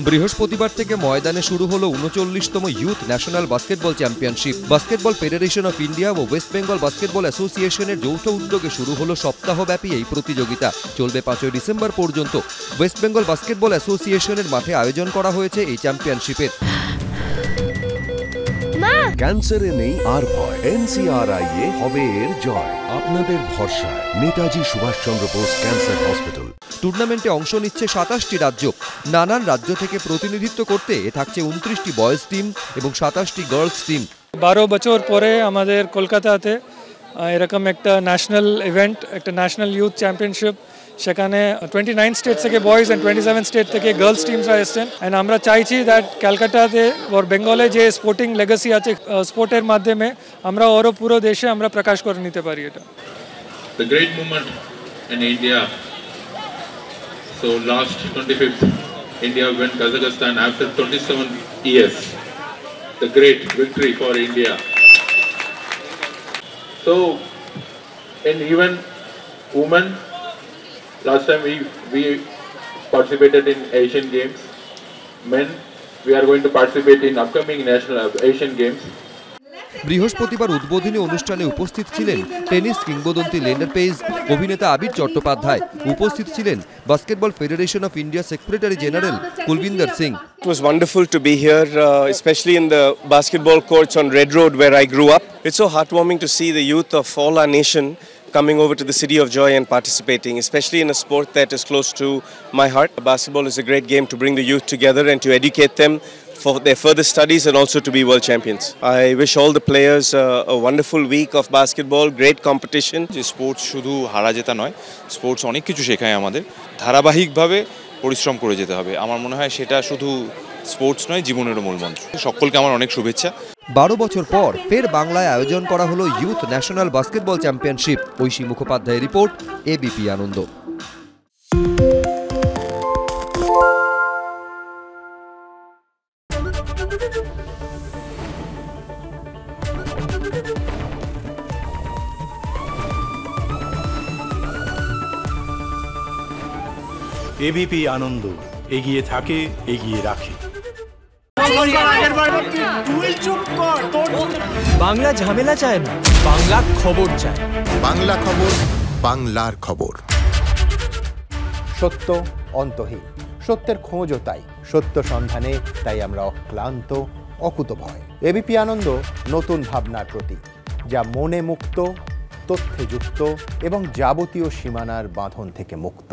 বৃহস্পতিবার থেকে ময়দানে শুরু হলো ৩৯তম youth national basketball championship. Basketball federation of India ও ওয়েস্ট বেঙ্গল বাস্কেটবল অ্যাসোসিয়েশনের যৌথ উদ্যোগে শুরু হলো সপ্তাহব্যাপী এই প্রতিযোগিতা। চলবে ৫ই ডিসেম্বর পর্যন্ত। ওয়েস্ট বেঙ্গল বাস্কেটবল অ্যাসোসিয়েশনের মাঠে আয়োজন করা হয়েছে এই চ্যাম্পিয়নশিপের। ক্যান্সারে নেই আর ভয়, NCRI এ হবে এর জয়। আপনাদের ভরসা নেতাজি সুভাষচন্দ্র বোস ক্যান্সার হসপিটাল। টুর্নামেন্টে অংশ নিচ্ছে ২৭টি রাজ্য। নানান রাজ্য থেকে প্রতিনিধিত্ব করতে থাকছে ২৯টি বয়েজ টিম এবং ২৭টি গার্লস টিম। ১২ বছর পরে আমাদের কলকাতাতে এরকম একটা ন্যাশনাল ইভেন্ট, একটা ন্যাশনাল ইউথ চ্যাম্পিয়নশিপ, সেখানে 29 স্টেট থেকে বয়েজ অ্যান্ড 27 স্টেট থেকে গার্লস টিমসরা এসছেন। অ্যান্ড আমরা চাইছি দ্যাট ক্যালকাটাতে ওর বেঙ্গলে যে স্পোর্টিং লেগাসি আছে স্পোর্টের মাধ্যমে আমরা আরও পুরো দেশে আমরা প্রকাশ করে নিতে পারি এটা। The great movement in India. So last 25th, India went Kazakhstan after 27 years. The great victory for India. So, and even women, last time we participated in Asian Games. Men, we are going to participate in upcoming national Asian Games. বৃহস্পতিবার উদ্বোধনী অনুষ্ঠানে উপস্থিত ছিলেন tennis কিংবদন্তি lender page, অভিনেতা আবির চট্টোপাধ্যায়। উপস্থিত ছিলেন basketball federation of India secretary general Kulwinder Singh. It was wonderful to be here, especially in the basketball courts on Red Road where I grew up. It's so heartwarming to see the youth of all our nation coming over to the City of Joy and participating, especially in a sport that is close to my heart. Basketball is a great game to bring the youth together and to educate them for their further studies and also to be world champions. I wish all the players a wonderful week of basketball, great competition. যে sports শুধু হারা জেতা নয়, sports অনেক কিছু শেখায় আমাদের। ধারাবাহিকভাবে পরিশ্রম করে যেতে হবে। আমার মনে হয় সেটা শুধু স্পোর্টস নয়, জীবনেরও মূল মন্ত্র। সকলকে আমার অনেক শুভেচ্ছা। ১২ বছর পর ফের বাংলায় আয়োজন করা হলো youth national basketball championship. Aishi মুখোপাধ্যায়ের report, ABP Ananda. ABP Ananda, এগিয়ে থাকে, এগিয়ে রাখে। বাংলা ঝামেলা চায় না, বাংলা খবর চায়। বাংলা খবর, বাংলার খবর। সত্য অন্তহীন, সত্যের খোঁজও তাই, সত্য সন্ধানে তাই আমরা অক্লান্ত, অকুতভয়। ABP আনন্দ নতুন ভাবনার প্রতীক, যা মনে মুক্ত, তথ্যে যুক্ত এবং যাবতীয় সীমানার বাঁধন থেকে মুক্ত।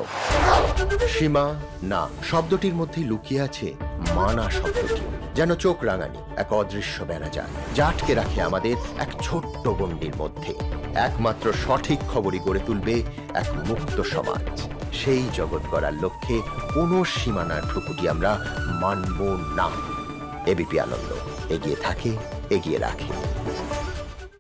সীমা না শব্দটির মধ্যে লুকিয়ে আছে মানা শব্দটি, যেন চোখ রাঙানি এক অদৃশ্য বেড়াজাল, যা আটকে রাখে আমাদের এক ছোট্ট গণ্ডির মধ্যে। একমাত্র সঠিক খবরই গড়ে তুলবে এক মুক্ত সমাজ। সেই জগৎ গড়ার লক্ষ্যে কোনো সীমানার ঠুকুটি আমরা মানব না। ABP আনন্দ, এগিয়ে থাকে, এগিয়ে রাখে।